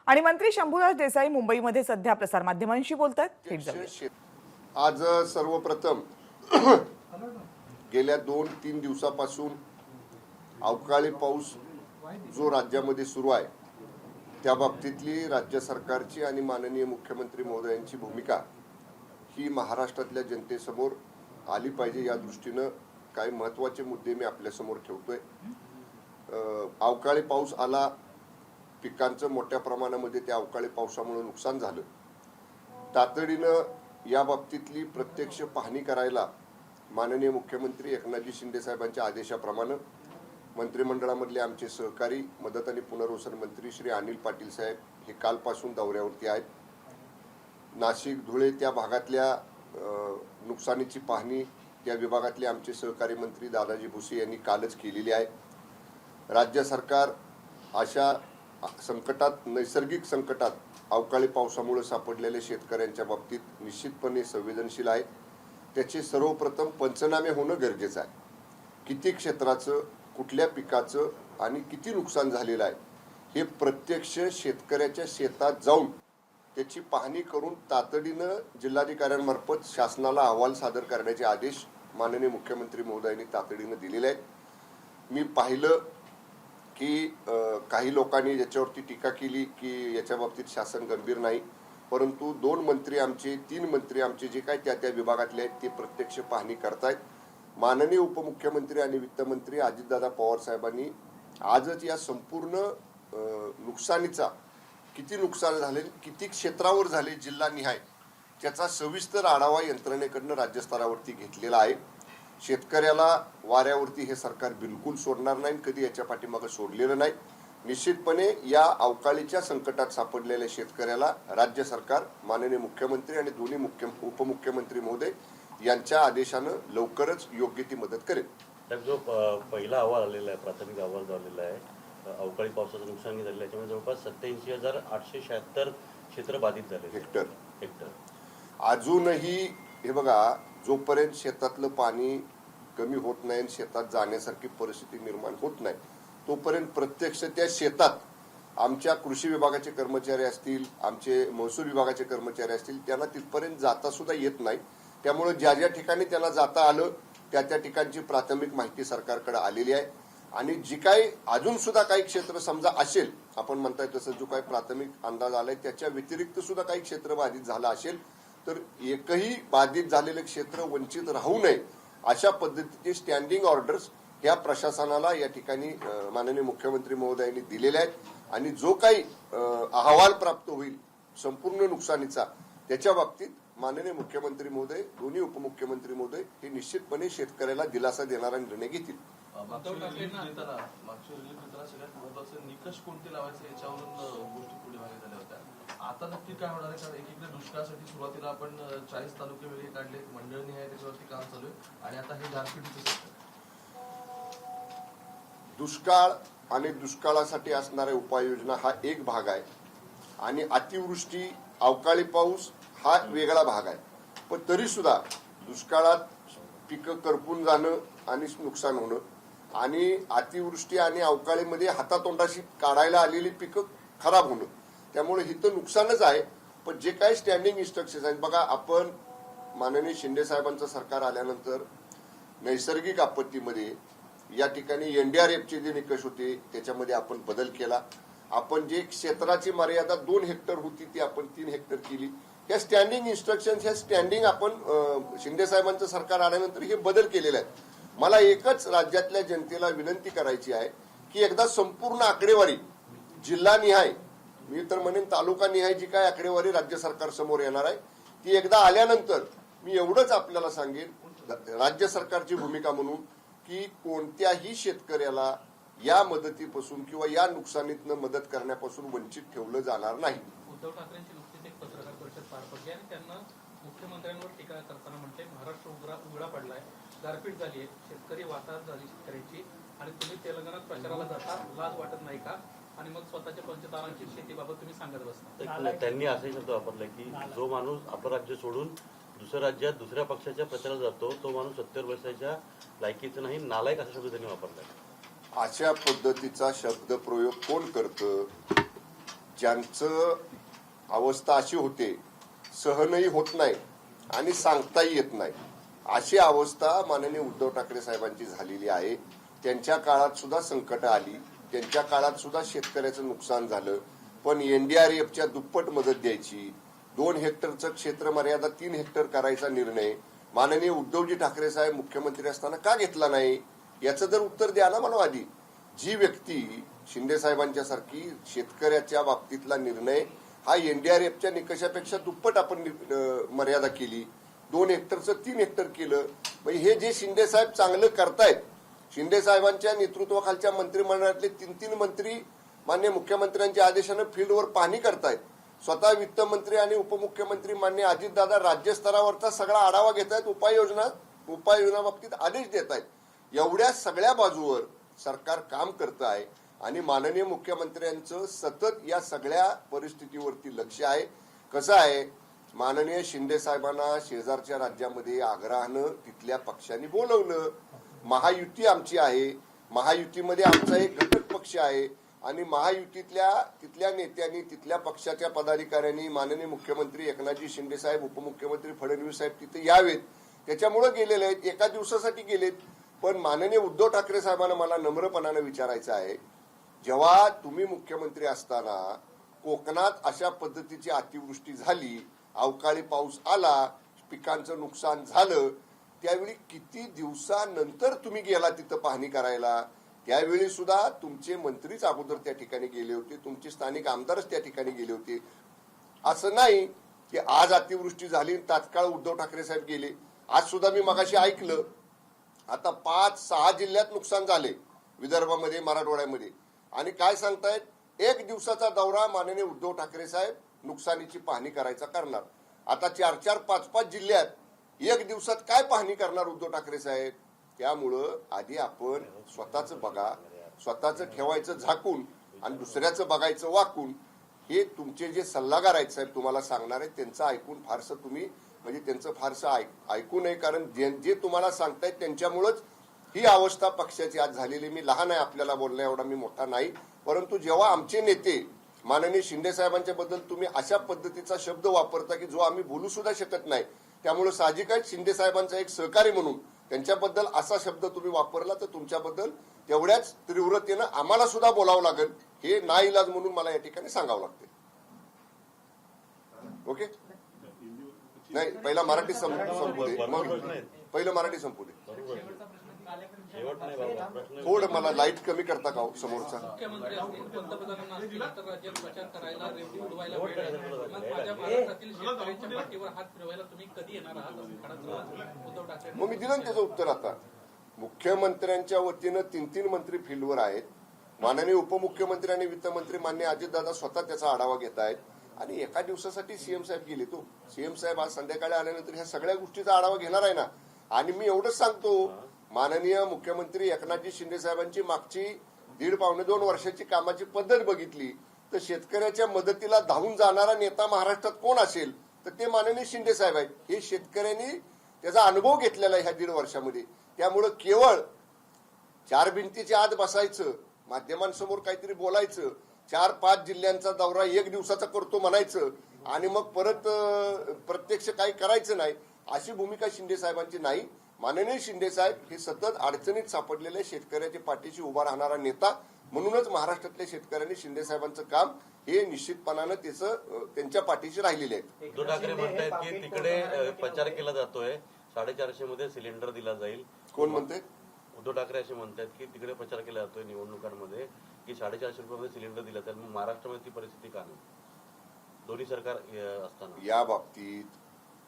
आणि मंत्री शंभूराज देसाई मुंबईमध्ये सध्या प्रसारमाध्यमांशी बोलतात. थेट जाऊया. आज सर्वप्रथम गेल्या 2-3 दिवसापासून अवकाळी पाऊस जो राज्यामध्ये सुरू आहे त्या बाबतीतली राज्य सरकारची आणि माननीय मुख्यमंत्री महोदयांची भूमिका ही महाराष्ट्रातल्या जनतेसमोर आली पाहिजे या दृष्टीनं काही महत्त्वाचे मुद्दे मी आपल्यासमोर ठेवतोय. अवकाळी पाऊस आला, पिकांचं मोठ्या प्रमाणामध्ये त्या अवकाळी पावसामुळे नुकसान झालं. तातडीनं या बाबतीतली प्रत्यक्ष पाहणी करायला माननीय मुख्यमंत्री एकनाथजी शिंदे साहेबांच्या आदेशाप्रमाणे मंत्रिमंडळामधले आमचे सहकारी मदत आणि पुनर्वसन मंत्री श्री अनिल पाटील साहेब हे कालपासून दौऱ्यावरती आहेत. नाशिक, धुळे त्या भागातल्या नुकसानीची पाहणी त्या विभागातले आमचे सहकारी मंत्री दादाजी भुसे यांनी कालच केलेली आहे. राज्य सरकार अशा संकटात, नैसर्गिक संकटात अवकाळी पावसामुळे सापडलेल्या शेतकऱ्यांच्या बाबतीत निश्चितपणे संवेदनशील आहे. त्याचे सर्वप्रथम पंचनामे होणं गरजेचं आहे. किती क्षेत्राचं, कुठल्या पिकाचं आणि किती नुकसान झालेलं आहे हे प्रत्यक्ष शेतकऱ्याच्या शेतात जाऊन त्याची पाहणी करून तातडीनं जिल्हाधिकाऱ्यांमार्फत शासनाला अहवाल सादर करण्याचे आदेश माननीय मुख्यमंत्री महोदयांनी तातडीनं दिलेले आहेत. मी पाहिलं की काही लोकांनी याच्यावरती टीका केली की याच्या बाबतीत शासन गंभीर नाही, परंतु 2 मंत्री आमचे, 3 मंत्री आमचे जे काय त्या विभागातले आहेत ते प्रत्यक्ष पाहणी करतायत. माननीय उपमुख्यमंत्री आणि वित्तमंत्री अजितदादा पवार साहेबांनी आजच या संपूर्ण नुकसानीचा, किती नुकसान झाले, किती क्षेत्रावर झाले जिल्हानिहाय, त्याचा सविस्तर आढावा यंत्रणेकडनं राज्यस्तरावरती घेतलेला आहे. शेतकऱ्याला वाऱ्यावरती हे सरकार बिलकुल सोडणार नाही, कधी याच्या पाठीमागे सोडलेलं नाही. निश्चितपणे या अवकाळीच्या संकटात सापडलेल्या शेतकऱ्याला राज्य सरकार, माननीय मुख्यमंत्री आणि दोन्ही उपमुख्यमंत्री महोदय यांच्या आदेशानं लवकरच योग्य ती मदत करेल. जो पहिला अहवाल आलेला आहे, प्राथमिक अहवाल जो आलेला आहे, अवकाळी पावसाचं नुकसान झालेलं आहे, त्याच्यामध्ये जवळपास 87,876 क्षेत्र बाधित झाले, हेक्टर. अजूनही हे बघा, जोपर्यंत शेतातलं पाणी कमी होत नाही आणि शेतात जाण्यासारखी परिस्थिती निर्माण होत नाही तोपर्यंत प्रत्यक्ष त्या शेतात आमच्या कृषी विभागाचे कर्मचारी असतील, आमचे महसूल विभागाचे कर्मचारी असतील, त्यांना तिथपर्यंत जाता सुद्धा येत नाही. त्यामुळे ज्या ज्या ठिकाणी त्यांना जाता आलं त्या ठिकाणची प्राथमिक माहिती सरकारकडे आलेली आहे. आणि जी काही अजून सुद्धा काही क्षेत्र समजा असेल, आपण म्हणताय तसं जो काही प्राथमिक अंदाज आलाय त्याच्या व्यतिरिक्त सुद्धा काही क्षेत्र बाधित झालं असेल तर एकही बाधित झालेले क्षेत्र वंचित राहू नये अशा पद्धतीचे स्टँडिंग ऑर्डर्स या प्रशासनाला या ठिकाणी माननीय मुख्यमंत्री महोदयांनी दिलेले आहेत. आणि जो काही अहवाल प्राप्त होईल संपूर्ण नुकसानीचा त्याच्या बाबतीत माननीय मुख्यमंत्री महोदय, दोन्ही उपमुख्यमंत्री महोदय हे निश्चितपणे शेतकऱ्याला दिलासा देणारा निर्णय घेतील. सगळ्यात महत्वाचं निकष कोणते लावायचे याच्यावरून गोष्टी पुढे मागे झाल्या होत्या. आता नक्की काय होणार आहे? कारण एकीकडे दुष्काळासाठी सुरुवातीला आपण 40 तालुके वेगळे काढले, मंडळनिहाय त्याच्यावरती काम चालू आहे आणि आता हे गारपिटीचं दुष्काळ आणि दुष्काळासाठी असणाऱ्या उपाययोजना हा एक भाग आहे आणि अतिवृष्टी, अवकाळी पाऊस हा वेगळा भाग आहे. पण तरी सुद्धा दुष्काळात पिकं करपून जाणं आणि नुकसान होणं आणि अतिवृष्टी आणि अवकाळीमध्ये हातातोंडाशी काढायला आलेली पिकं खराब होणं, त्यामुळे ही तर नुकसानच आहे. पण जे काही स्टँडिंग इन्स्ट्रक्शन्स आहेत बघा, आपण माननीय शिंदे साहेबांचं सरकार आल्यानंतर नैसर्गिक आपत्तीमध्ये या ठिकाणी एनडीआरएफचे जे निकष होते त्याच्यामध्ये आपण बदल केला. आपण जे क्षेत्राची मर्यादा 2 हेक्टर होती ती आपण 3 हेक्टर केली. या स्टँडिंग इन्स्ट्रक्शन्स, ह्या स्टँडिंग आपण शिंदे साहेबांचं सरकार आल्यानंतर हे बदल केलेले आहेत. मला एकच राज्यातल्या जनतेला विनंती करायची आहे की एकदा संपूर्ण आकडेवारी जिल्हानिहाय, मी तर म्हणेन तालुकानिहाय जी काय आकडेवारी राज्य सरकार समोर येणार आहे ती एकदा आल्यानंतर मी एवढंच आपल्याला सांगेन राज्य सरकारची भूमिका म्हणून की कोणत्याही शेतकऱ्याला या मदतीपासून किंवा या नुकसानीतनं मदत करण्यापासून वंचित ठेवलं जाणार नाही. उद्धव ठाकरेंची नुकतीच एक पत्रकार परिषद पार पडली आणि त्यांना मुख्यमंत्र्यांवर टीका करताना म्हणते महाराष्ट्र उघडा पडलाय, गारपीट झाली आहे, शेतकरी वाताहत झाली शेतकऱ्यांची आणि तुम्ही तेलंगणात प्रचाराला जाता, लाज वाटत नाही का? आणि मग स्वतःच्या पंचतारांची शेतीबाबत तुम्ही सांगत बसता. त्यांनी असे शब्द वापरले की जो माणूस आपलं राज्य सोडून दुसऱ्या राज्यात दुसऱ्या पक्षाच्या प्रचाराला जातो तो माणूस 70 वर्षाच्या लायकीचा नाही, नालायक असा शब्द त्यांनी वापरला. अशा पद्धतीचा शब्दप्रयोग कोण करतं ज्यांचं अवस्था अशी होते, सहनही होत नाही आणि सांगताही येत नाही, अशी अवस्था माननीय उद्धव ठाकरे साहेबांची झालेली आहे. त्यांच्या काळात सुद्धा संकट आली, त्यांच्या काळात सुद्धा शेतकऱ्याचं नुकसान झालं, पण NDRFच्या दुप्पट मदत द्यायची. 2 हेक्टरचं क्षेत्र मर्यादा 3 हेक्टर करायचा निर्णय माननीय उद्धवजी ठाकरे साहेब मुख्यमंत्री असताना का घेतला नाही, याचं जर उत्तर द्या ना मला आधी. जी व्यक्ती शिंदे साहेबांच्या सारखी शेतकऱ्याच्या बाबतीतला निर्णय हा NDRFच्या निकषापेक्षा दुप्पट आपण मर्यादा केली, 2 हेक्टरचं 3 हेक्टर केलं. म्हणजे हे जे शिंदे साहेब चांगलं करतायत, शिंदे साहेबांच्या नेतृत्वाखालच्या मंत्रिमंडळातले 3 मंत्री मान्य मुख्यमंत्र्यांच्या आदेशानं फील्डवर पाहणी करतायत. स्वतः वित्तमंत्री आणि उपमुख्यमंत्री मान्य अजितदादा राज्यस्तरावरचा सगळा आढावा घेत आहेत, उपाययोजना बाबतीत आदेश देत आहेत. एवढ्या सगळ्या बाजूवर सरकार काम करत आहे आणि माननीय मुख्यमंत्र्यांचं सतत या सगळ्या परिस्थितीवरती लक्ष आहे. कसं आहे, माननीय शिंदे साहेबांना शेजारच्या राज्यामध्ये आग्रहानं तिथल्या पक्षांनी बोलवलं. महायुती आमची आहे, महायुतीमध्ये आमचा एक घटक पक्ष आहे आणि तिथल्या नेत्यांनी, तिथल्या पक्षाच्या पदाधिकाऱ्यांनी माननीय मुख्यमंत्री एकनाथजी शिंदे साहेब, उपमुख्यमंत्री फडणवीस साहेब तिथे यावेत, त्याच्यामुळे गेलेले आहेत, एका दिवसासाठी गेलेत. पण माननीय उद्धव ठाकरे साहेबांना मला नम्रपणानं विचारायचं आहे, जेव्हा तुम्ही मुख्यमंत्री असताना कोकणात अशा पद्धतीची अतिवृष्टी झाली, अवकाळी पाऊस आला, पिकांचं नुकसान झालं, त्यावेळी किती दिवसानंतर तुम्ही गेला तिथं पाहणी करायला? त्यावेळी सुद्धा तुमचे मंत्रीच अगोदर त्या ठिकाणी गेले होते, तुमचे स्थानिक आमदारच त्या ठिकाणी गेले होते. असं नाही की आज अतिवृष्टी झाली तात्काळ उद्धव ठाकरे साहेब गेले. आज सुद्धा मी मगाशी ऐकलं, आता 5-6 जिल्ह्यात नुकसान झाले विदर्भामध्ये, मराठवाड्यामध्ये, आणि काय सांगतायत, 1 दिवसाचा दौरा माननीय उद्धव ठाकरे साहेब नुकसानीची पाहणी करायचा करणार. आता 4-4, 5-5 जिल्ह्यात 1 दिवसात काय पाहणी करणार उद्धव ठाकरे साहेब? त्यामुळं आधी आपण स्वतःच बघा, स्वतःच ठेवायचं झाकून आणि दुसऱ्याचं बघायचं वाकून. हे तुमचे जे सल्लागार आहेत साहेब तुम्हाला सांगणार आहेत, त्यांचं ऐकून फारसं तुम्ही म्हणजे त्यांचं फारसं ऐकू नये, कारण जे तुम्हाला सांगतायत त्यांच्यामुळंच ही अवस्था पक्षाची आज झालेली. मी लहान आहे, आपल्याला बोलण्या एवढा मी मोठा नाही, परंतु जेव्हा आमचे नेते माननीय शिंदे साहेबांच्या बद्दल तुम्ही अशा पद्धतीचा शब्द वापरता की जो आम्ही बोलू सुद्धा शकत नाही, त्यामुळे साहजिकच शिंदे साहेबांचा एक सहकारी म्हणून त्यांच्याबद्दल असा शब्द तुम्ही वापरला तर तुमच्याबद्दल तेवढ्याच तीव्रतेनं आम्हाला सुद्धा बोलावं लागेल, हे नाईलाज म्हणून मला या ठिकाणी सांगावं लागते. ओके, नाही पहिला मराठी संपू दे, मग पहिलं मराठी संपू दे. थोडं मला लाईट कमी करता का समोरचा? मुख्यमंत्री असतील, पंतप्रधानांना असतील, तर राज्यात प्रचार करायला, रेवडी उडवायला वेळ आहे. मग माझ्या महाराष्ट्रातील शेतकऱ्यांच्या पाठीवर हात फिरवायला तुम्ही कधी येणार आहात असं म्हणत उद्धव ठाकरे. मग मी दिलं ना त्याचं उत्तर. आता मुख्यमंत्र्यांच्या वतीनं 3 मंत्री फील्डवर आहेत, माननीय उपमुख्यमंत्री आणि वित्तमंत्री मान्य अजितदादा स्वतः त्याचा आढावा घेत आहेत आणि एका दिवसासाठी सीएम साहेब गेले. तो सीएम साहेब आज संध्याकाळी आल्यानंतर ह्या सगळ्या गोष्टीचा आढावा घेणार आहे ना. आणि मी एवढंच सांगतो, माननीय मुख्यमंत्री एकनाथजी शिंदे साहेबांची मागची 1.5-2 वर्षाची कामाची पद्धत बघितली तर शेतकऱ्याच्या मदतीला धावून जाणारा नेता महाराष्ट्रात कोण असेल तर ते माननीय शिंदे साहेब आहेत. हे शेतकऱ्यांनी त्याचा अनुभव घेतलेला आहे ह्या 1.5 वर्षामध्ये. त्यामुळं केवळ 4 भिंतीच्या आत बसायचं, माध्यमांसमोर काहीतरी बोलायचं, 4-5 जिल्ह्यांचा दौरा 1 दिवसाचा करतो म्हणायचं आणि मग परत प्रत्यक्ष काही करायचं नाही, अशी भूमिका शिंदे साहेबांची नाही. माननीय शिंदे साहेब हे सतत अडचणीत सापडलेले शेतकऱ्याच्या पाठीशी उभा राहणारा नेता, म्हणूनच महाराष्ट्रातल्या शेतकऱ्यांनी शिंदे साहेबांचं काम हे निश्चितपणानं त्यांच्या पाठीशी राहिलेले आहेत. उद्धव ठाकरे म्हणतायत की तिकडे प्रचार केला जातोय, 450 मध्ये सिलेंडर दिला जाईल. कोण म्हणते? उद्धव ठाकरे असे म्हणतात की तिकडे प्रचार केला जातोय निवडणुकांमध्ये की 450 रुपयामध्ये सिलेंडर दिला जाईल. मग महाराष्ट्रामध्ये ती परिस्थिती का नाही, दोन्ही सरकार असताना? या बाबतीत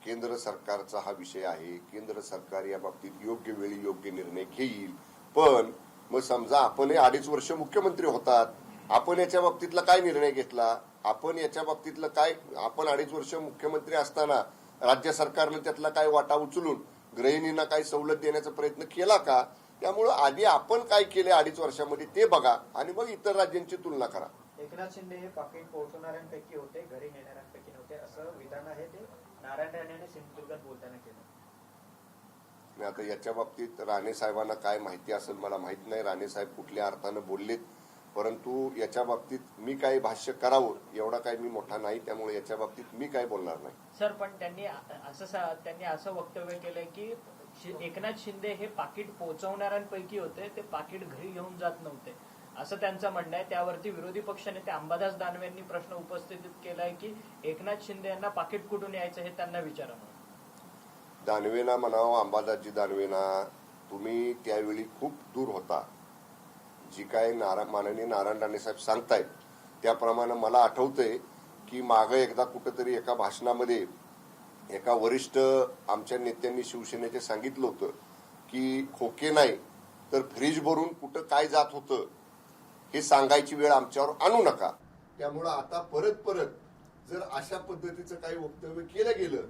केंद्र सरकारचा हा विषय आहे. केंद्र सरकार या बाबतीत योग्य वेळी योग्य निर्णय घेईल. पण मग समजा आपण 2.5 वर्ष मुख्यमंत्री होतात, आपण याच्या बाबतीतला काय निर्णय घेतला? आपण याच्या बाबतीतलं काय, आपण 2.5 वर्ष मुख्यमंत्री असताना राज्य सरकारनं त्यातला काय वाटा उचलून गृहिणींना काही सवलत देण्याचा प्रयत्न केला का? त्यामुळं आधी आपण काय केले 2.5 वर्षामध्ये ते बघा आणि मग इतर राज्यांची तुलना करा. एकनाथ शिंदे हे पाकिट पोहोचवणाऱ्यांपैकी होते, घरी नेणाऱ्यांपैकी नव्हते, असं विधान आहे ते नारायण राणेने सिंधुदुर्गात बोलताना केलं. आता याच्या बाबतीत राणे साहेबांना काय माहिती असेल मला माहित नाही. राणे साहेब कुठल्या अर्थानं बोललेत परंतु याच्या बाबतीत मी काही भाष्य करावं एवढा काही मी मोठा नाही, त्यामुळे याच्या बाबतीत मी काही बोलणार नाही. सर, पण त्यांनी असं वक्तव्य केलंय की एकनाथ शिंदे हे पाकिट पोहोचवणाऱ्यांपैकी होते, ते पाकिट घरी घेऊन जात नव्हते असं त्यांचं म्हणणं आहे. त्यावरती विरोधी पक्षनेते अंबादास दानवे यांनी प्रश्न उपस्थित केलाय की एकनाथ शिंदे यांना पाकिट कुठून यायचं हे त्यांना विचारावं. दानवेना म्हणावं, अंबादासजी दानवेना, तुम्ही त्यावेळी खूप दूर होता. जी काय माननीय नारायण राणे साहेब सांगतायत त्याप्रमाणे मला आठवतंय की मागं एकदा कुठंतरी एका भाषणामध्ये एका वरिष्ठ आमच्या नेत्यांनी शिवसेनेचे सांगितलं होतं की खोके नाही तर फ्रीज भरून कुठं काय जात होतं हे सांगायची वेळ आमच्यावर आणू नका. त्यामुळं आता परत परत जर अशा पद्धतीचं काही वक्तव्य केलं गेलं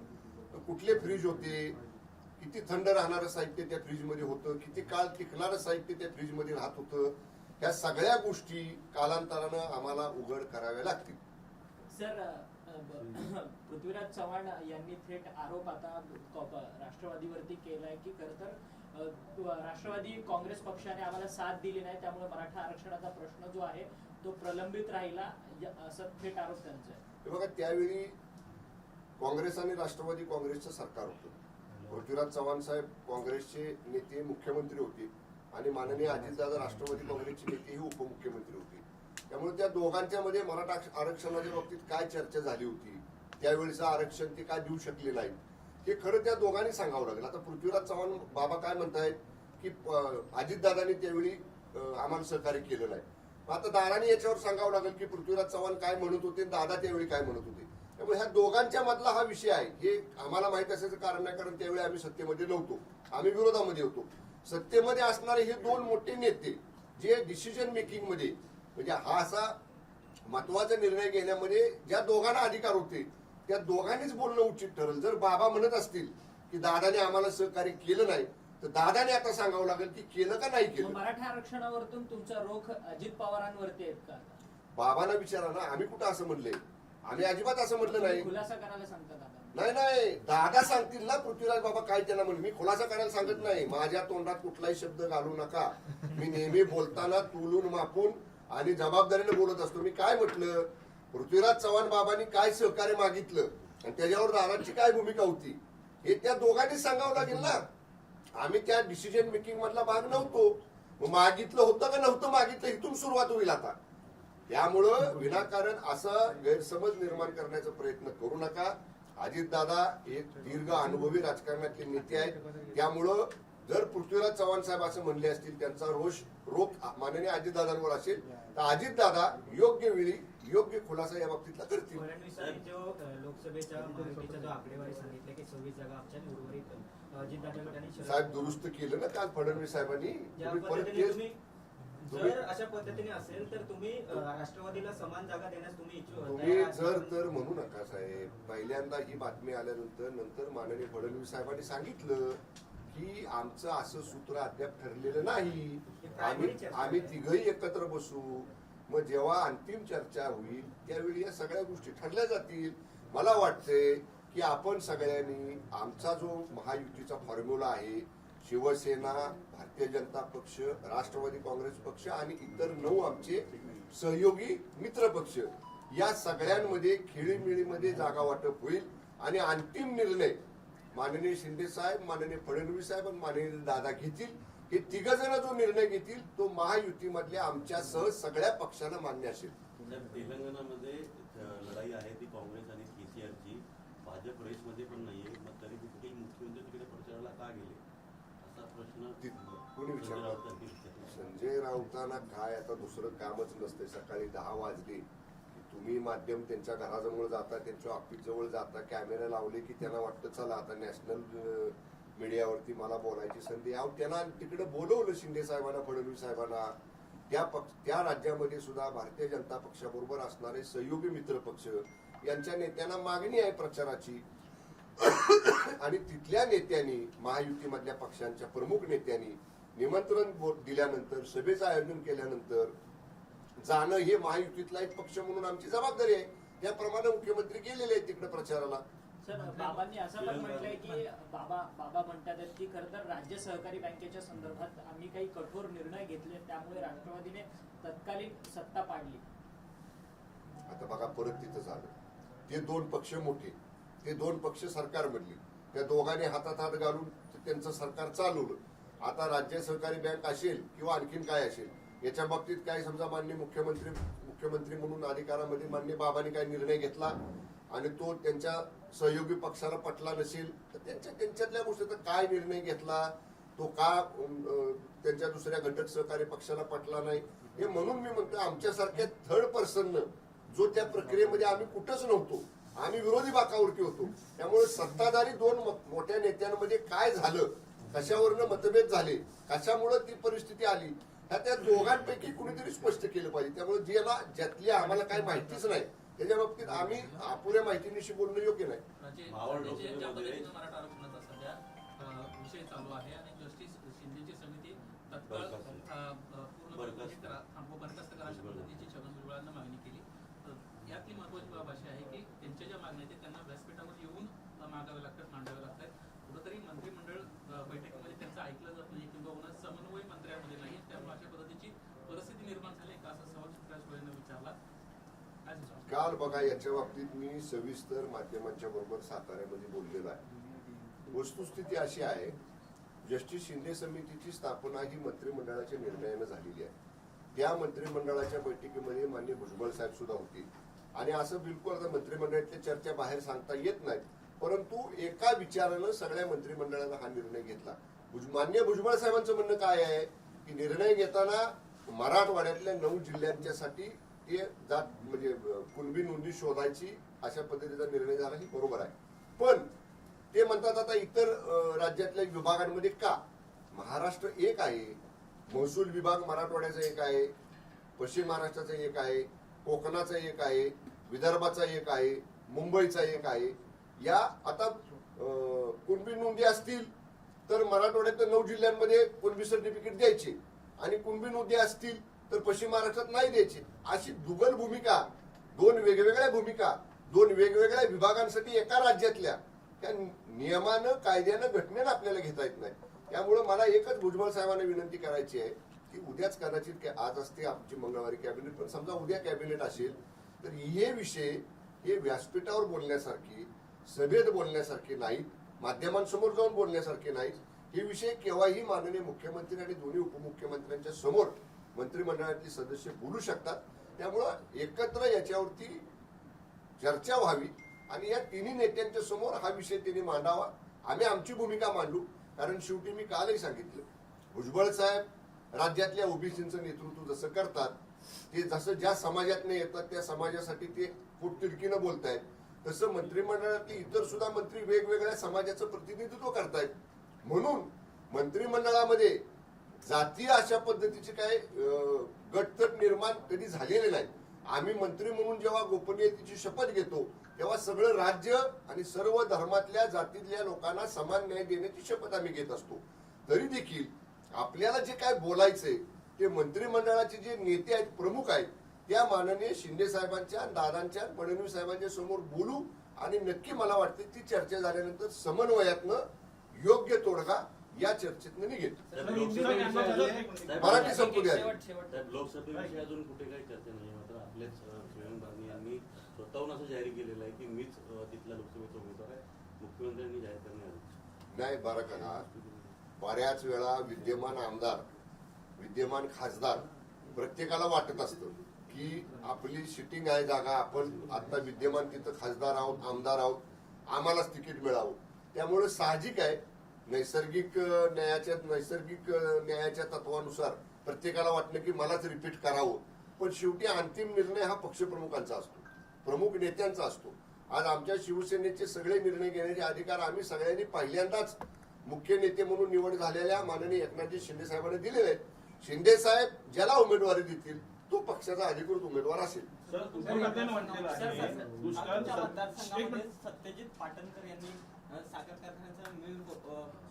तर कुठले फ्रीज होते, किती थंड राहणारं साहित्य त्या फ्रीजमध्ये होतं, किती काळ टिकणारं साहित्य त्या फ्रीजमध्ये राहत होतं, ह्या सगळ्या गोष्टी कालांतरानं आम्हाला उघड कराव्या लागतील. सर, पृथ्वीराज चव्हाण यांनी थेट आरोप आता राष्ट्रवादीवरती केलाय की खरं तर राष्ट्रवादी काँग्रेस पक्षाने आम्हाला साथ दिली नाही, त्यामुळे मराठा आरक्षणाचा प्रश्न जो आहे तो प्रलंबित राहिला, असं थेट आरोप त्यांचा आहे. हे बघा, त्यावेळी काँग्रेस आणि राष्ट्रवादी काँग्रेसचं सरकार होतं. पृथ्वीराज चव्हाण साहेब काँग्रेसचे नेते मुख्यमंत्री होते आणि माननीय अजितदादा राष्ट्रवादी काँग्रेसचे नेते ही उपमुख्यमंत्री होते. त्यामुळे त्या दोघांच्या मध्ये मराठा आरक्षणाच्या बाबतीत काय चर्चा झाली होती, त्यावेळेचं आरक्षण ते काय देऊ शकले नाही, हे खरं त्या दोघांनी सांगावं लागेल. आता पृथ्वीराज चव्हाण बाबा काय म्हणतायत की अजितदादांनी त्यावेळी आम्हाला सहकार्य केलं नाही. आता दादानी याच्यावर सांगावं लागेल की पृथ्वीराज चव्हाण काय म्हणत होते, दादा त्यावेळी काय म्हणत होते. त्यामुळे ह्या दोघांच्या मधला हा विषय आहे. हे आम्हाला माहित असायचं कारण नाही, कारण त्यावेळी आम्ही सत्तेमध्ये नव्हतो, आम्ही विरोधामध्ये होतो. सत्तेमध्ये असणारे हे दोन मोठे नेते जे डिसिजन मेकिंग मध्ये म्हणजे हा असा महत्वाचा निर्णय घेण्यामध्ये ज्या दोघांना अधिकार होते त्या दोघांनीच बोलणं उचित ठरेल. जर बाबा म्हणत असतील की दादाने आम्हाला सहकार्य केलं नाही तर दादाने आता सांगावं लागेल की केलं का नाही केलं. मराठा आरक्षणावरतून तुमचा रोख अजित पवारांवरती आहेत का? बाबांना विचारा ना, आम्ही कुठं असं म्हणलंय? आम्ही अजिबात असं म्हटलं नाही. खुलासा करायला सांगता दादा? नाही, दादा सांगतील ना पृथ्वीराज बाबा काय त्यांना म्हणून. मी खुलासा करायला सांगत नाही. माझ्या तोंडात कुठलाही शब्द घालू नका. मी नेहमी बोलताना तुलून मापून आणि जबाबदारीने बोलत असतो. मी काय म्हटलं, पृथ्वीराज चव्हाण बाबांनी काय सहकार्य मागितलं आणि त्याच्यावर दादाची काय भूमिका होती हे त्या दोघांनी सांगावं लागेल ना. आम्ही त्या डिसिजन मेकिंग मधला भाग नव्हतो. मागितलं होतं का नव्हतं मागितलं इथून सुरुवात होईल आता. त्यामुळं विनाकारण असं गैरसमज निर्माण करण्याचा प्रयत्न करू नका. अजितदादा एक दीर्घ अनुभवी राजकारणातले नेते आहेत. त्यामुळं जर पृथ्वीराज चव्हाण साहेब असं म्हणले असतील, त्यांचा रोख माननीय अजितदादांवर असेल तर अजितदादा योग्य वेळी योग्य खुलासा या बाबतीतला करतील. फडणवीसांनी जो लोकसभेच्या महायुतीचा जो आकडेवारी सांगितले की 26 जागा आमच्या उर्वरित अजितदादांनी साहेब दुरुस्त केलं ना काल फडणवीस साहेबांनी. जर अशा पद्धतीने असेल तर तुम्ही राष्ट्रवादीला समान जागा देण्यास तुम्ही इच्छुक तुम्ही जर म्हणू नका साहेब. पहिल्यांदा ही बातमी आल्यानंतर नंतर माननीय फडणवीस साहेबांनी सांगितलं की आमचं असं सूत्र अद्याप ठरलेलं नाही, आम्ही तिघही एकत्र बसू, मग जेव्हा अंतिम चर्चा होईल त्यावेळी या सगळ्या गोष्टी ठरल्या जातील. मला वाटतंय की आपण सगळ्यांनी आमचा जो महायुतीचा फॉर्म्युला आहे, शिवसेना, भारतीय जनता पक्ष, राष्ट्रवादी काँग्रेस पक्ष आणि इतर 9 आमचे सहयोगी मित्र पक्ष, या सगळ्यांमध्ये खेळीमेळीमध्ये जागा वाटप होईल आणि अंतिम निर्णय माननीय शिंदे साहेब, माननीय फडणवीस साहेब आणि माननीय दादा घेतील. हे तिघ जण जो निर्णय घेतील तो महायुतीमधल्या आमच्यासह सगळ्या पक्षांना मान्य असेल. तेलंगणामध्ये लढाई आहे ती काँग्रेस आणि केसीआरची. भाजप रेसमध्ये पण नाहीये, मग तरी कुठेही मुख्यमंत्री तिकडे प्रचाराला का गेले असा प्रश्न कोणी विचारला? संजय राऊतांना काय आता दुसरं कामच नसते. सकाळी 10 वाजले की तुम्ही माध्यम त्यांच्या घराजवळ जाता, त्यांच्या ऑफिस जवळ जाता, कॅमेरा लावले की त्यांना वाटतं चला आता नॅशनल मीडियावरती मला बोलायची संधी. त्यांना तिकडे बोलवलं शिंदे साहेबांना, फडणवीस साहेबांना. त्या राज्यामध्ये सुद्धा भारतीय जनता पक्षाबरोबर असणारे सहयोगी मित्र पक्ष यांच्या नेत्यांना मागणी आहे प्रचाराची आणि तिथल्या नेत्यांनी, महायुतीमधल्या पक्षांच्या प्रमुख नेत्यांनी निमंत्रण दिल्यानंतर, सभेचं आयोजन केल्यानंतर जाणं हे महायुतीतला एक पक्ष म्हणून आमची जबाबदारी आहे. त्याप्रमाणे मुख्यमंत्री गेलेले आहेत तिकडे प्रचाराला. सर बाबांनी असं पण म्हटलंय की बाबा म्हणतात आहेत की खरं तर राज्य सहकारी बँकेच्या संदर्भात आम्ही काही कठोर निर्णय घेतले, त्यामुळे राष्ट्रवादीने तत्कालीन सत्ता पाडली. आता बघा परत तिथं झालं. ते दोन पक्ष मोठे, ते दोन पक्ष सरकारमधली, त्या दोघांनी हातात हात घालून त्यांचं सरकार चालवलं. आता राज्य सहकारी बँक असेल किंवा आणखीन काय असेल, याच्या बाबतीत काय समजा माननीय मुख्यमंत्री म्हणून अधिकारामध्ये माननीय बाबांनी काय निर्णय घेतला आणि तो त्यांच्या सहयोगी पक्षाला पटला नसेल तर त्यांच्यातल्या गोष्टीचा काय निर्णय घेतला, तो का त्यांच्या दुसऱ्या घटक सहकारी पक्षाला पटला नाही, हे म्हणून मी म्हणतो आमच्यासारख्या थर्ड पर्सननं जो त्या प्रक्रियेमध्ये आम्ही कुठंच नव्हतो, आम्ही विरोधी बाकावरती होतो. त्यामुळे सत्ताधारी दोन मोठ्या नेत्यांमध्ये काय झालं, कशावरनं मतभेद झाले, कशामुळे ती परिस्थिती आली, त्या दोघांपैकी कुणीतरी स्पष्ट केलं पाहिजे. त्यामुळे ज्यातली आम्हाला काही माहितीच नाही त्याच्या बाबतीत आम्ही अपुऱ्या माहितीनिशी बोलणं योग्य नाही. ज्या पद्धतीनं मराठा आरक्षणाचा सध्या विषय चालू आहे आणि जस्टिस शिंदेची समिती तत्काळ बरखास्त करा अशा पद्धतीची छगन भुजबळांना मागणी केली. यातली महत्वाची बाब अशी आहे की त्यांच्या ज्या मागण्या आहेत त्यांना व्यासपीठावर येऊन मागाव्या लागतात, मांडाव्या लागतात. कुठंतरी मंत्रिमंडळ बैठकीमध्ये त्यांचं ऐकलं जात नाही किंवा समन्वय मंत्र्यांमध्ये नाही, त्यामुळे अशा पद्धतीची परिस्थिती निर्माण झाली का, असा सवाल चित्रा सुळेंना विचारला. काल बघा याच्या बाबतीत मी सविस्तर माध्यमांच्या बरोबर साताऱ्यामध्ये बोललेलो आहे. वस्तुस्थिती अशी आहे, जस्टिस शिंदे समितीची स्थापना ही मंत्रिमंडळाच्या निर्णयानं झालेली आहे. त्या मंत्रिमंडळाच्या बैठकीमध्ये माननीय भुजबळ साहेब सुद्धा होते आणि असं बिलकुल आता मंत्रिमंडळातल्या चर्चा बाहेर सांगता येत नाहीत, परंतु एका विचारानं सगळ्या मंत्रिमंडळानं हा निर्णय घेतला. माननीय भुजबळ साहेबांचं म्हणणं काय आहे की निर्णय घेताना मराठवाड्यातल्या 9 जिल्ह्यांच्यासाठी ते जात म्हणजे कुणबी नोंदी शोधायची अशा पद्धतीचा निर्णय झाला, ही बरोबर आहे. पण ते म्हणतात आता इतर राज्यातल्या विभागांमध्ये का, महाराष्ट्र एक आहे, महसूल विभाग मराठवाड्याचा एक आहे, पश्चिम महाराष्ट्राचा एक आहे, कोकणाचा एक आहे, विदर्भाचा एक आहे, मुंबईचा एक आहे. या आता कुणबी नोंदी असतील तर मराठवाड्यातल्या 9 जिल्ह्यांमध्ये कुणबी सर्टिफिकेट द्यायचे आणि कुणबी नोंदी असतील तर पश्चिम महाराष्ट्रात नाही द्यायची. अशी दुगल भूमिका, दोन वेगवेगळ्या भूमिका, दोन वेगवेगळ्या विभागांसाठी एका राज्यातल्या त्या नियमानं, कायद्यानं, घटनेनं आपल्याला घेता येत नाही. त्यामुळे मला एकच भुजबळ साहेबांना विनंती करायची आहे की उद्याच कदाचित आज असते आमची मंगळवारी कॅबिनेट, पण समजा उद्या कॅबिनेट असेल तर हे विषय हे व्यासपीठावर बोलण्यासारखी, सभेत बोलण्यासारखे नाहीत, माध्यमांसमोर जाऊन बोलण्यासारखे नाहीत. हे विषय केव्हाही माननीय मुख्यमंत्री आणि दोन्ही उपमुख्यमंत्र्यांच्या समोर मंत्रिमंडळातले सदस्य बोलू शकतात. त्यामुळं एकत्र याच्यावरती चर्चा व्हावी आणि या तिन्ही नेत्यांच्या समोर हा विषय त्यांनी मांडावा. आम्ही आमची भूमिका मांडू, कारण शेवटी मी कालही सांगितलं, भुजबळ साहेब राज्यातल्या ओबीसीचं नेतृत्व जसं करतात, ते जसं ज्या समाजातनं येतात त्या समाजासाठी ते पोटतिडकीनं बोलतायत, तसं मंत्रिमंडळातले इतर सुद्धा मंत्री वेगवेगळ्या समाजाचं प्रतिनिधित्व करतायत. म्हणून मंत्रिमंडळामध्ये जातीय अशा पद्धतीचे काय गटतट निर्माण कधी झालेले नाही. आम्ही मंत्री म्हणून जेव्हा गोपनीयतेची शपथ घेतो तेव्हा सगळं राज्य आणि सर्व धर्मातल्या जातीतल्या लोकांना समान न्याय देण्याची शपथ आम्ही घेत असतो. तरी देखील आपल्याला जे काय बोलायचंय ते मंत्रिमंडळाचे जे नेते आहेत, प्रमुख आहेत, त्या माननीय शिंदे साहेबांच्या, दादांच्या, फडणवीस साहेबांच्या समोर बोलू आणि नक्की मला वाटते ती चर्चा झाल्यानंतर समन्वयातनं योग्य तोडगा या चर्चेतनं निघेल. मराठी संपू द्या. लोकसभेविषयी अजून कुठे काही चर्चा नाही, मात्र आपलेच सुरेंद्र बारणे यांनी स्वतःहून असं जाहीर केलेलं आहे की मीच तिथल्या लोकसभेचा उमेदवार आहे. मुख्यमंत्र्यांनी जाहीर करण्यात नाही बरं का, बऱ्याच वेळा विद्यमान आमदार, विद्यमान खासदार प्रत्येकाला वाटत असतं की आपली सिटिंग आहे जागा, आपण आता विद्यमान तिथं खासदार आहोत, आमदार आहोत, आम्हालाच तिकीट मिळावं. त्यामुळे साहजिक आहे, नैसर्गिक न्यायाच्या तत्वानुसार प्रत्येकाला वाटलं की मलाच रिपीट करावं. पण शेवटी अंतिम निर्णय हा पक्षप्रमुखांचा असतो, प्रमुख नेत्यांचा असतो. आज आमच्या शिवसेनेचे सगळे निर्णय घेण्याचे अधिकार आम्ही सगळ्यांनी पहिल्यांदाच मुख्य नेते म्हणून निवड झालेल्या माननीय एकनाथजी शिंदे साहेबांना दिलेले आहेत. शिंदे साहेब ज्याला उमेदवारी देतील तो पक्षाचा अधिकृत उमेदवार असेल. सत्यजित पाटणकर यांनी साखर कारखान्याचं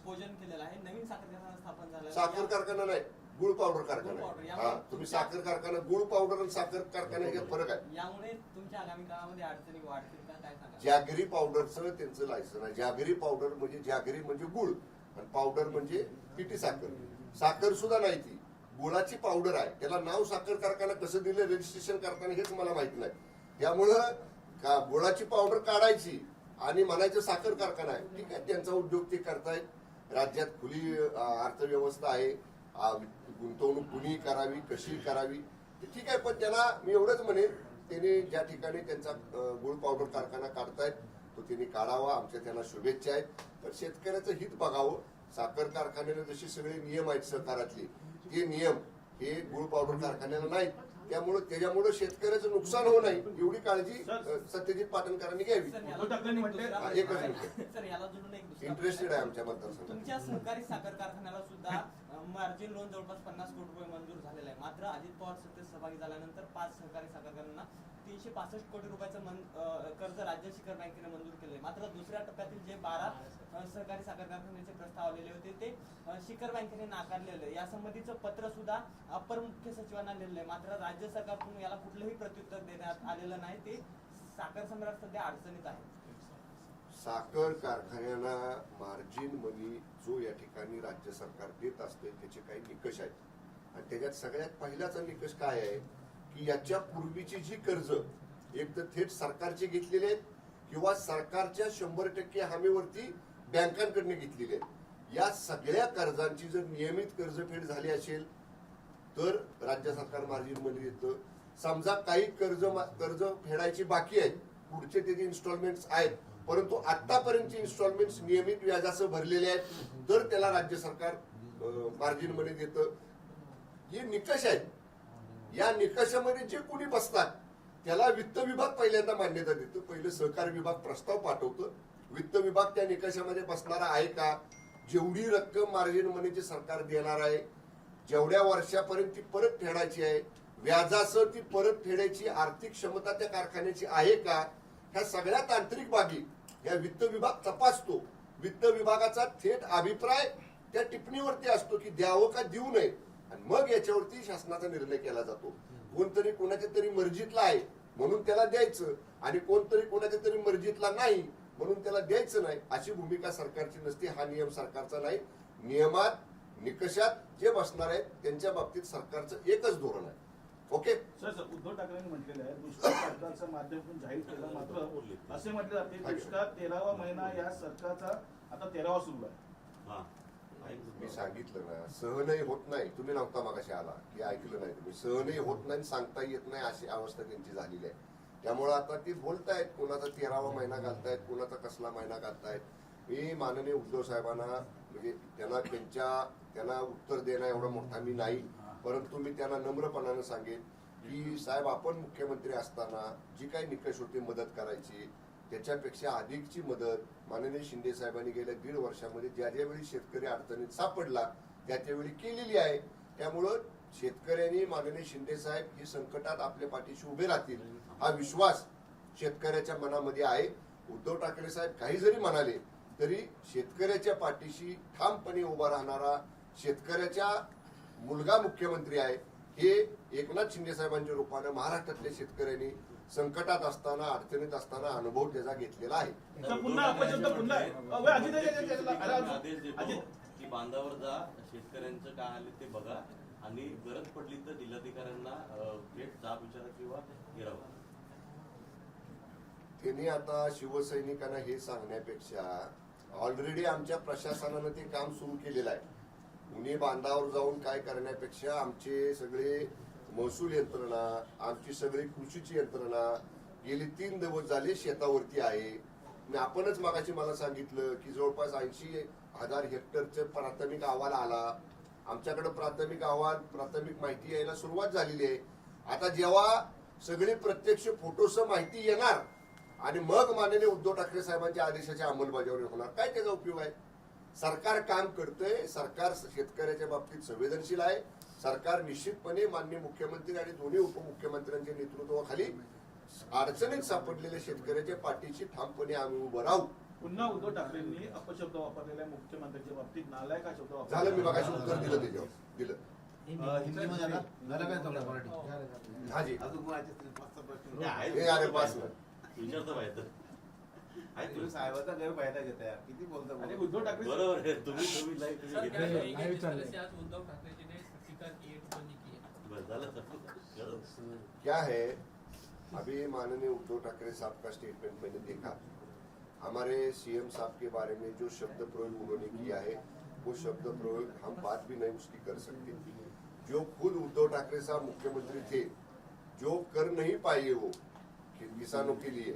पूजन केलेलं आहे. नवीन साखर कारखाना स्थापन झाला. साखर कारखाना नाही, गुळ पावडर कारखाना आहे. हा, तुम्ही साखर कारखाना, गुळ पावडर आणि साखर कारखाना याच्यात फरक आहे. यामुळे तुमच्या आगामी काळामध्ये अडचणी वाढतील का, काय सांगा? जॅगरी पावडरचं त्यांचं लायसन आहे. जॅगरी पावडर म्हणजे जॅगरी म्हणजे गुळ आणि पावडर म्हणजे पिठी साखर. साखर सुद्धा नाही, ती गुळाची पावडर आहे. त्याला नाव साखर कारखाना कसं दिलं रजिस्ट्रेशन करताना हेच मला माहित नाही. त्यामुळं गुळाची पावडर काढायची आणि म्हणायचं साखर कारखाना आहे. ठीक आहे, त्यांचा उद्योग ते करतायत. राज्यात खुली अर्थव्यवस्था आहे. गुंतवणूक कुणी करावी, कशी करावी ते ठीक आहे. पण त्याला मी एवढंच म्हणेन, त्यांनी ज्या ठिकाणी त्यांचा गुळ पावडर कारखाना काढतायत तो त्यांनी काढावा. आमच्या त्यांना शुभेच्छा आहेत. पण शेतकऱ्याचं हित बघावं. साखर कारखान्याला जसे सगळे नियम आहेत सहकारातले, ते नियम हे गुळ पावडर कारखान्याला नाहीत. त्याच्यामुळे शेतकऱ्याचं नुकसान होऊ नये एवढी काळजी सत्यजित पाटणकरांनी घ्यावी. एकच मिनिट, सर, याला जोडून एक दुसरा इंटरेस्टेड आहे आमच्या मतदारसंघात. तुमच्या सहकारी साखर कारखान्याला सुद्धा मार्जिन लोन जवळपास 50 कोटी रुपये मंजूर झालेला आहे. मात्र अजित पवार सत्तेत सहभागी झाल्यानंतर 5 सहकारी साखर कारखान्यांना 365 कोटी रुपयाचं कर्ज राज्य शिखर बँकेने मंजूर केले. मात्र दुसऱ्या टप्प्यातील जे 12 सहकारी साखर कारखान्याचे प्रस्ताव आलेले होते ते शिखर बँकेने नाकारलेले. यासंबंधीचं पत्र सुद्धा अपर मुख्य सचिवांना लिहिलंय. मात्र राज्य सरकारकडून याला कुठलंही प्रत्युत्तर देण्यात आलेलं नाही. ते साखर सम्राट सध्या अडचणीत आहे. साखर कारखान्याला मार्जिन मनी जो या ठिकाणी राज्य सरकार देत असते त्याचे काही निकष आहेत. आणि त्याच्यात सगळ्यात पहिलाचा निकष काय आहे की याच्या पूर्वीची जी कर्ज एक तर थेट सरकारचे घेतलेले आहेत किंवा सरकारच्या 100% हमीवरती बँकांकडून घेतलेले आहेत. या सगळ्या कर्जांची जर नियमित कर्जफेड झाली असेल तर राज्य सरकार मार्जिन मनी देतं. समजा काही कर्ज फेडायची बाकी आहेत, पुढचे त्याचे इन्स्टॉलमेंट्स आहेत, परंतु आतापर्यंतचे इन्स्टॉलमेंट्स नियमित व्याजासह भरलेले आहेत तर त्याला राज्य सरकार मार्जिन मनी देतं. हे निकष आहेत. या निकषामध्ये जे कोणी बसतात त्याला वित्त विभाग पहिल्यांदा मान्यता देतो. पहिलं सहकार विभाग प्रस्ताव पाठवतं. वित्त विभाग त्या निकषामध्ये बसणारा आहे का, जेवढी रक्कम मार्जिन मनीची सरकार देणार आहे, जेवढ्या वर्षापर्यंत ती परत फेडायची आहे, व्याजासह ती परत फेडायची आर्थिक क्षमता त्या कारखान्याची आहे का, ह्या सगळ्या तांत्रिक बाबी या वित्त विभाग तपासतो. वित्त विभागाचा थेट अभिप्राय त्या टिप्पणीवरती असतो की द्यावं का देऊ नये आणि मग याच्यावरती शासनाचा निर्णय केला जातो. कोणतरी कोणाच्या तरी मर्जीतला आहे म्हणून त्याला द्यायचं आणि कोणतरी कोणाच्या तरी मर्जीतला नाही म्हणून त्याला द्यायचं नाही अशी भूमिका सरकारची नसते. हा नियम सरकारचा नाही. नियमात निकषात जे बसणार आहेत त्यांच्या बाबतीत सरकारचं एकच धोरण आहे. ओके सर, उद्धव ठाकरेंनी म्हटलेलं आहे दुष्काळ सरकारचं माध्यमातून जाहीर केलं. मात्र असे म्हटले जाते दुष्काळ 13वा महिना या सरकारचा आता 13वा सुरू आहे. मी सांगितलं ना, सहनही होत नाही. तुम्ही नव्हता मगाशी आला की ऐकलं नाही तुम्ही. सहनही होत नाही, सांगता येत नाही अशी अवस्था त्यांची झालेली आहे. त्यामुळे आता ती बोलतायत कोणाचा 13वा महिना घालतायत, कोणाचा कसला महिना घालतायत. मी माननीय उद्धव साहेबांना म्हणजे त्यांना उत्तर देणं एवढा मोठा मी नाही, परंतु मी त्यांना नम्रपणानं सांगेन की साहेब आपण मुख्यमंत्री असताना जी काही निकष होते मदत करायची त्याच्यापेक्षा अधिकची मदत माननीय शिंदे साहेबांनी गेल्या 1.5 वर्षामध्ये ज्या ज्यावेळी शेतकरी अडचणीत सापडला त्यावेळी केलेली आहे. त्यामुळं शेतकऱ्यांनी माननीय शिंदे साहेब ही संकटात आपल्या पाठीशी उभे राहतील हा विश्वास शेतकऱ्याच्या मनामध्ये आहे. उद्धव ठाकरे साहेब काही जरी म्हणाले तरी शेतकऱ्याच्या पाठीशी ठामपणे उभा राहणारा शेतकऱ्याचा मुलगा मुख्यमंत्री आहे. हे एकनाथ शिंदे साहेबांच्या रूपानं महाराष्ट्रातल्या शेतकऱ्यांनी संकटात असताना अडचणीत असताना अनुभव त्याचा घेतलेला आहे. आदेश देतो की बांधावर जा, शेतकऱ्यांचं काय आले ते बघा आणि गरज पडली तर जिल्हाधिकाऱ्यांना थेट जाब विचारा किंवा गिरावा. त्यांनी आता शिवसैनिकांना हे सांगण्यापेक्षा ऑलरेडी आमच्या प्रशासनानं ते काम सुरू केलेलं आहे. उन्ही बांधावर जाऊन काय करण्यापेक्षा आमचे सगळे महसूल यंत्रणा, आमची सगळी कृषीची यंत्रणा गेली 3 दिवस झाले शेतावरती आहे. आपणच मागाशी मला सांगितलं की जवळपास 80,000 हेक्टरचे प्राथमिक अहवाल आला. आमच्याकडे प्राथमिक माहिती यायला सुरुवात झालेली आहे. आता जेव्हा सगळी प्रत्यक्ष फोटोसह माहिती येणार आणि मग माननीय उद्धव ठाकरे साहेबांच्या आदेशाची अंमलबजावणी होणार, काय त्याचा उपयोग आहे. सरकार काम करतंय. सरकार शेतकऱ्याच्या बाबतीत संवेदनशील आहे. सरकार निश्चितपणे माननीय मुख्यमंत्री आणि दोन्ही उपमुख्यमंत्र्यांच्या नेतृत्वाखाली अडचणीत सापडलेल्या शेतकऱ्याच्या पाठीशी ठामपणे आम्ही उभं राहू. पुन्हा उद्धव ठाकरेंनी अपशब्द वापरलेल्या मुख्यमंत्र्यांच्या बाबतीत नालायक हा शब्द झालं. मी मगाशी उत्तर दिलं त्याच्यावर दिलं. हिंदीमध्ये आला झालं काय चाललं मराठी हाँ जी अजून कोणाचे तरी पाच-सहा प्रश्न ये आ रहे पास में विचारता पाहिजे आहे तुम्ही साहेबाचा गैरफायदा घेताय किती बोलता आणि उद्धव ठाकरे बरोबर आहे तुम्ही लाईव्ह सर, तुम्ही क्या घेतलं. कहेंगे जिस तरह से आज उद्धव ठाकरे जी ने टीका की है टिप्पणी की है? बरं झालं क्या है, अभी माननीय उद्धव ठाकरे साहब का स्टेटमेंट मैंने देखा। हमारे सीएम साहब के बारे में जो शब्द प्रयोग उन्होंने किया है वो शब्द प्रयोग हम बात भी नहीं उसकी कर सकते। जो खुद उद्धव ठाकरे साहब मुख्यमंत्री थे, जो कर नहीं पाए वो किसानों के लिए,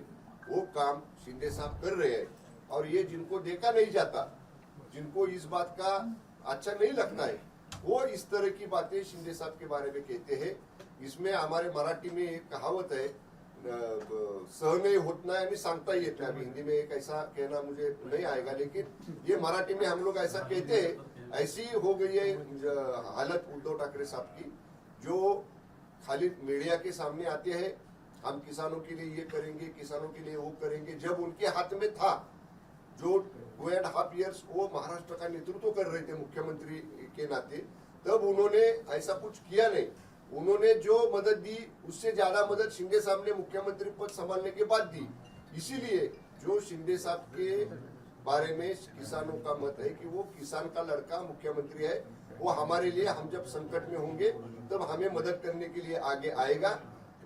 वो काम शिंदे साहब कर रहे हैं। और ये जिनको देखा नहीं जाता, जिनको इस बात का अच्छा नहीं लगता है, वो इस तरह की बातें शिंदे साहब के बारे में कहते हैं। इसमें हमारे मराठी में एक कहावत है, सहनही होत नाही आणि सांगता येत नाही। अभी हिंदी में एक ऐसा कहना मुझे नहीं आएगा, लेकिन ये मराठी में हम लोग ऐसा कहते हैं। ऐसी हो गई है हालत उद्धव ठाकरे साहब की, जो खाली मीडिया के सामने आते हैं, हम किसानों के लिए ये करेंगे, किसानों के लिए वो करेंगे। जब उनके हाथ में था, जो 2.5 years वो महाराष्ट्र का नेतृत्व कर रहे थे मुख्यमंत्री के नाते, तब उन्होंने ऐसा कुछ किया नहीं। उन्होंने जो मदद दी उससे ज्यादा मदद शिंदे साहब ने मुख्यमंत्री पद संभालने के बाद दी। इसीलिए जो शिंदे साहब के बारे में किसानों का मत है कि वो किसान का लड़का मुख्यमंत्री है, वो हमारे लिए, हम जब संकट में होंगे तब हमें मदद करने के लिए आगे आएगा।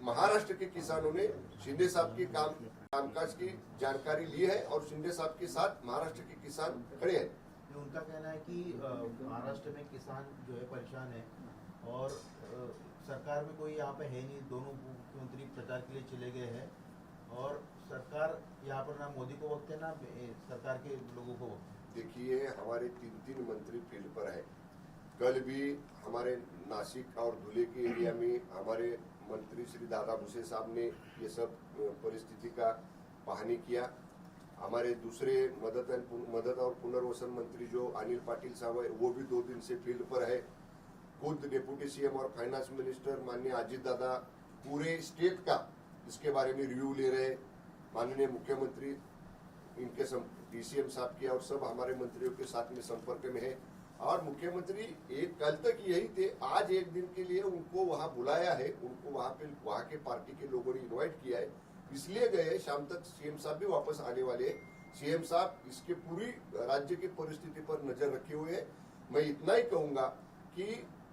महाराष्ट्र के किसानों ने शिंदे साहब के कामकाज की जानकारी ली है और शिंदे साहब के साथ महाराष्ट्र के किसान खड़े हैं। उनका कहना है कि महाराष्ट्र में किसान जो है परेशान है और सरकार में कोई यहाँ पे है नहीं। दोनों मुख्यमंत्री प्रचार के लिए चले गए हैं और सरकार यहाँ पर ना मोदी को वक्त है ना सरकार के लोगों को वक्त। देखिए, हमारे 3 मंत्री फील्ड पर है। कल भी हमारे नासिक और धुले के एरिया में हमारे मंत्री श्री दादा भुसे साहब ने ये सब परिस्थिति का पाहनी किया। हमारे दूसरे मदद और पुनर्वसन मंत्री जो अनिल पाटिल साहब है, वो भी 2 दिन से फील्ड पर है। खुद डिप्टी सीएम और फाइनेंस मिनिस्टर माननीय अजीत दादा पूरे स्टेट का इसके बारे में रिव्यू ले रहे हैं। माननीय मुख्यमंत्री इनके डीसीएम साहब के और सब हमारे मंत्रियों के साथ में संपर्क में है। और मुख्यमंत्री एक कल तक यही थे, आज एक दिन के लिए उनको वहां बुलाया है, उनको वहां के पार्टी के लोगों ने इन्वाइट किया है, इसलिए गए। शाम तक सीएम साहब भी वापस आने वाले हैं। सीएम साहब इसके पूरी राज्य की परिस्थिति पर नजर रखे हुए हैं। मैं इतना ही कहूंगा कि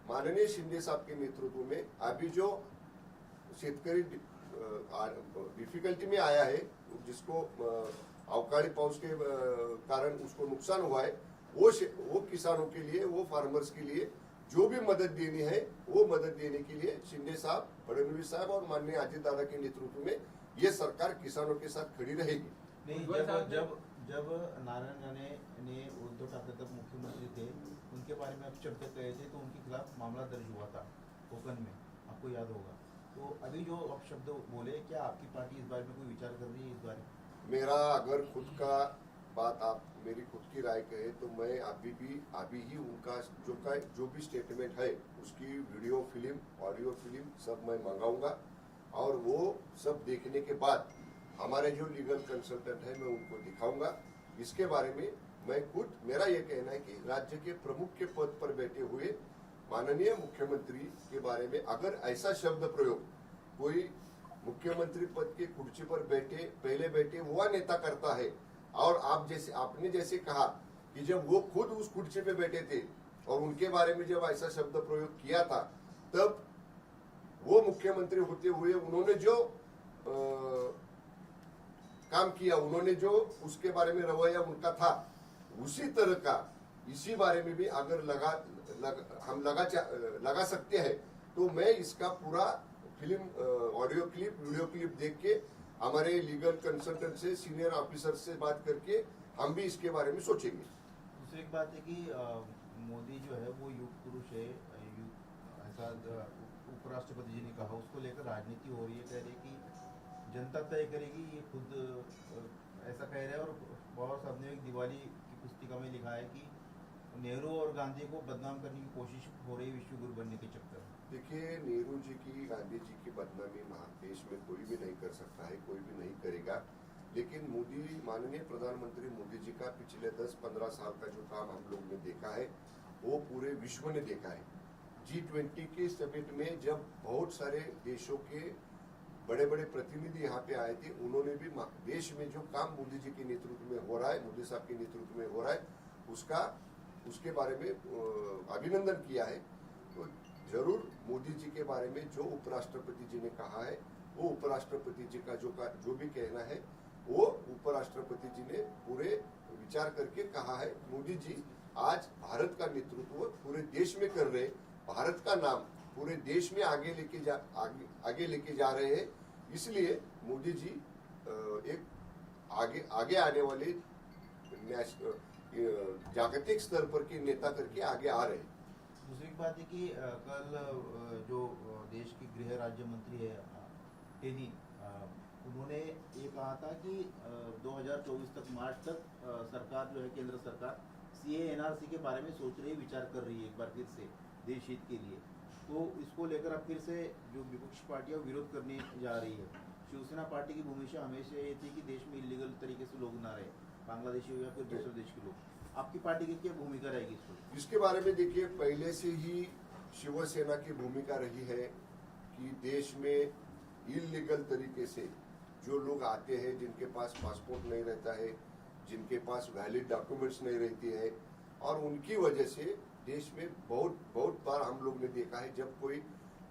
माननीय शिंदे साहब के नेतृत्व में अभी जो शेतकरी डिफिकल्टी में आया है, जिसको अवकाळी पाऊस के कारण उसको नुकसान हुआ है, वो किसानों के लिए, वो फार्मर्स के लिए जो भी मदद देनी है वो मदद देने के लिए शिंदे साहब, फडणवीस साहब और माननीय अजित दादा के नेतृत्व में ये सरकार किसानों के साथ खड़ी रहेगी। नहीं, जब नारायण राणे ने उद्धव ठाकरे तब मुख्यमंत्री थे, उनके बारे में आप शब्द कहे थे तो उनके खिलाफ मामला दर्ज हुआ था कोकन में, आपको याद होगा। तो अभी जो आप शब्द बोले, क्या आपकी पार्टी इस बारे में कोई विचार कर रही है इस बारे में? मेरा अगर खुद का बात आप मेरी खुद की राय कहे तो मैं अभी ही उनका जो भी स्टेटमेंट है उसकी वीडियो फिल्म, ऑडियो फिल्म सब मैं मंगाऊंगा और वो सब देखने के बाद हमारे जो लीगल कंसल्टेंट है मैं उनको दिखाऊंगा। इसके बारे में मैं खुद, मेरा ये कहना है कि राज्य के प्रमुख के पद पर बैठे हुए माननीय मुख्यमंत्री के बारे में अगर ऐसा शब्द प्रयोग कोई मुख्यमंत्री पद के कुर्सी पर पहले बैठे हुआ नेता करता है, और आपने जैसे कहा कि जब वो खुद उस कुर्सी पे बैठे थे और उनके बारे में जब ऐसा शब्द प्रयोग किया था, तब वो मुख्यमंत्री होते हुए उन्होंने जो काम किया, उन्होंने जो उसके बारे में रवैया उनका था, उसी तरह का इसी बारे में भी अगर हम लगा सकते हैं तो मैं इसका पूरा film, audio clip, video clip देख के हमारे लीगल कंसल्टेंट से, सीनियर ऑफिसर से बात करके हम भी इसके बारे में सोचेंगे। दूसरी एक बात है कि मोदी जो है वो युग पुरुष है, ऐसा उपराष्ट्रपति जी ने कहा, उसको लेकर राजनीति हो रही है। कह रही कि जनता तय करेगी, ये खुद ऐसा कह रहे हैं। और पवार साहब ने एक दिवाली की पुस्तिका में लिखा है कि नेहरू और गांधी को बदनाम करने की कोशिश हो रही है विश्व गुरु बनने के चक्कर में। देखिए, नेहरू जी की, गांधी जी की बदनामी देश में कोई भी नहीं कर सकता है, कोई भी नहीं करेगा। लेकिन मोदी, माननीय प्रधानमंत्री मोदी जी का पिछले 10-15 साल का जो काम हम लोग ने देखा है वो पूरे विश्व ने देखा है। G20 के समिट में जब बहुत सारे देशों के बड़े बड़े प्रतिनिधि यहाँ पे आए थे, उन्होंने भी देश में जो काम मोदी जी के नेतृत्व में हो रहा है, मोदी साहब के नेतृत्व में हो रहा है, उसके बारे में अभिनंदन किया है। तो जरूर मोदी जी के बारे में जो उपराष्ट्रपति जी ने कहा है, वो उपराष्ट्रपति जी का जो भी कहना है, वो उपराष्ट्रपति जी ने पूरे विचार करके कहा है। मोदी जी आज भारत का नेतृत्व पूरे देश में कर रहे, भारत का नाम पूरे देश में आगे लेके जा रहे हैं। इसलिए मोदी जी एक आगे आने वाले जागतिक स्तर पर के नेता करके आगे आ रहे हैं। दूसरी बात है कि कल जो देश की गृह राज्य मंत्री है टेनी, उन्होंने ये कहा था कि 2024 तक, मार्च तक सरकार जो है, केंद्र सरकार सीए एनआरसी के बारे में सोच रही, विचार कर रही है एक बार फिर से देश हित के लिए। तो इसको लेकर अब फिर से जो विपक्षी पार्टियां विरोध करने जा रही है। शिवसेना पार्टी की भूमिका हमेशा ये थी कि देश में इलीगल तरीके से लोग ना रहे, बांग्लादेशी हो या फिर दूसरे देश के लोग। आपकी पार्टी की क्या भूमिका रहेगी इसको? इसके बारे में देखिए, पहले से ही शिवसेना की भूमिका रही है कि देश में इलीगल तरीके से जो लोग आते हैं, जिनके पास पासपोर्ट नहीं रहता है, जिनके पास वैलिड डॉक्यूमेंट्स नहीं रहती है, और उनकी वजह से देश में बहुत बार हम लोग ने देखा है, जब कोई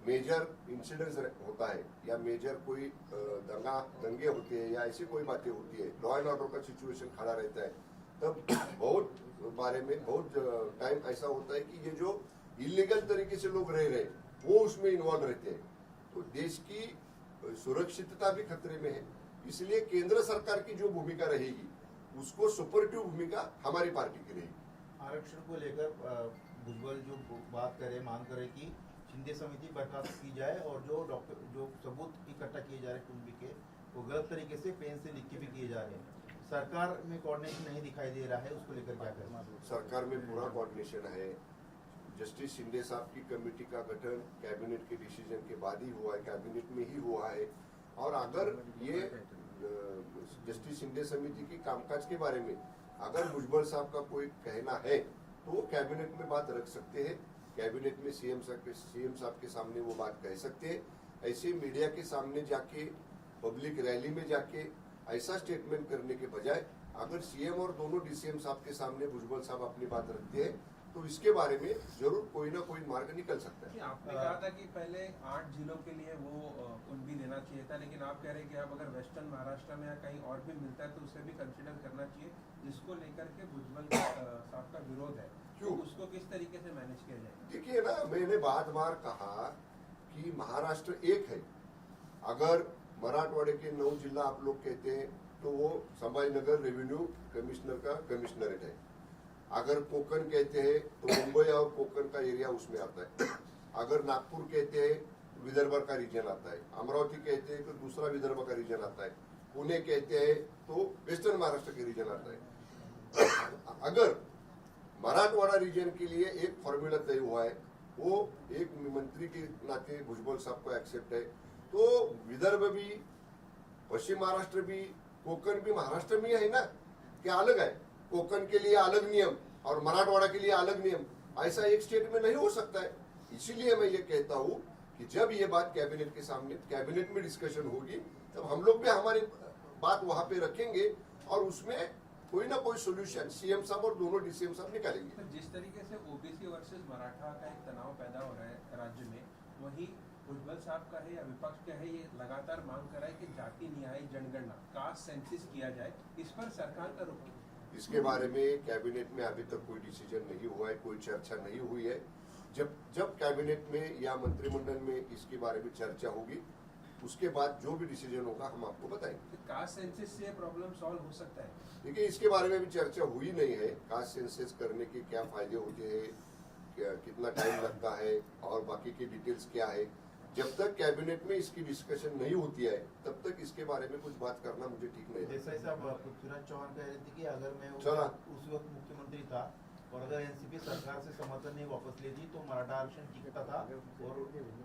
मेजर इंसिडेंस होता है या मेजर कोई दंगे होते हैं या ऐसी कोई बातें होती है, लॉ एंड ऑर्डर का सिचुएशन खड़ा रहता है, तब बहुत टाइम ऐसा होता है कि ये जो इलीगल तरीके से लोग रह रहे वो उसमें इन्वॉल्व रहते हैं। तो देश की सुरक्षितता भी खतरे में है। इसलिए केंद्र सरकार की जो भूमिका रहेगी, उसको सुपरटिव भूमिका हमारी पार्टी की रहेगी। आरक्षण को लेकर भुजबल जो बात करे, मांग करे कि शिंदे समिति बर्खास्त की जाए और जो सबूत इकट्ठा किए जा रहे हैं कुंभी के, वो गलत तरीके से पेन से लिख के भी किए जा रहे हैं। सरकार में कोऑर्डिनेशन नहीं दिखाई दे रहा है, उसको लेकर क्या करें? सरकार में पूरा कोऑर्डिनेशन है। जस्टिस शिंदे साहब की कमेटी का गठन कैबिनेट के डिसीजन के बाद ही हुआ है, कैबिनेट में ही हुआ है। और अगर ये जस्टिस शिंदे समिति की कामकाज के बारे में अगर भुजबल साहब का कोई कहना है, तो वो कैबिनेट में बात रख सकते हैं। कैबिनेट में सीएम साहब के सामने वो बात कह सकते हैं। ऐसे मीडिया के सामने जाके, पब्लिक रैली में जाके ऐसा स्टेटमेंट करने के बजाय अगर सीएम और दोनों डीसीएम साहब के सामने भुजबल साहब अपनी बात रखते हैं, तो इसके बारे में जरूर कोई ना कोई मार्ग निकल सकता है। आपने कहा था कि पहले 8 जिलों के लिए वो कुंभी देना चाहिए था, लेकिन आप कह रहे हैं कि अब अगर वेस्टर्न महाराष्ट्र में या कहीं और भी मिलता है तो उसे भी कंसिडर करना चाहिए, जिसको लेकर के भुजबल साहब का विरोध है। क्यों? तो उसको किस तरीके से मैनेज किया जाए? देखिए ना, मैंने बार कहा कि महाराष्ट्र एक है। अगर मराठवाड़े के 9 जिला आप लोग कहते हैं, तो वो संभाजीनगर रेवेन्यू कमिश्नर का कमिश्नरेट है। अगर कोकण कहते हैं तो मुंबई और कोकण का एरिया उसमें आता है। अगर नागपुर कहते हैं तो विदर्भ का रीजन आता है। अमरावती कहते हैं तो दूसरा विदर्भ का रीजन आता है। पुणे कहते हैं तो वेस्टर्न महाराष्ट्र के रीजन आता है। अगर मराठवाड़ा रीजन के लिए एक फॉर्मूला तय हुआ है, वो एक मंत्री के नाते भुजबल साहब को एक्सेप्ट है, तो विदर्भ भी, पश्चिम महाराष्ट्र भी, कोकण भी महाराष्ट्र में है ना, क्या अलग है? कोकण के लिए अलग नियम और मराठवाड़ा के लिए अलग नियम, ऐसा एक स्टेट में नहीं हो सकता है। इसीलिए मैं ये कहता हूँ कि जब ये बात कैबिनेट के सामने, कैबिनेट में डिस्कशन होगी, तब हम लोग भी हमारी बात वहां पे रखेंगे और उसमें कोई ना कोई सोल्यूशन सीएम साहब और दोनों डीसीएम साहब निकालेंगे। तो जिस तरीके से ओबीसी वर्सेस मराठा का एक तनाव पैदा हो रहा है राज्य में, वही भुजबल साहब का है या विपक्ष का है, ये लगातार मांग कर रहा है कि जाति न्याय जनगणना, कास्ट सेंसिस किया जाए। इस पर सरकार का रुख? इसके बारे में कैबिनेट में अभी तक कोई डिसीजन नहीं हुआ है, कोई चर्चा नहीं हुई है। जब कैबिनेट में या मंत्रिमंडल में इसके बारे में चर्चा होगी, उसके बाद जो भी डिसीजन होगा हम आपको बताएंगे। कास्ट सेंसिस से प्रॉब्लम सॉल्व हो सकता है? देखिए, इसके बारे में भी चर्चा हुई नहीं है। कास्ट सेंसस करने के क्या फायदे होते हैं, कितना टाइम लगता है और बाकी की डिटेल्स क्या है। जब तक कैबिनेट में इसकी डिस्कशन नहीं होती है, तब तक इसके बारे में कुछ बात करना मुझे ठीक नहीं लगता। जैसा साहब पृथ्वीराज चौहान कह रहे थे कि अगर मैं उस वक्त मुख्यमंत्री था और अगर एनसीपी सरकार से समर्थन नहीं वापस लेती तो मराठा आरक्षण टिकता था, और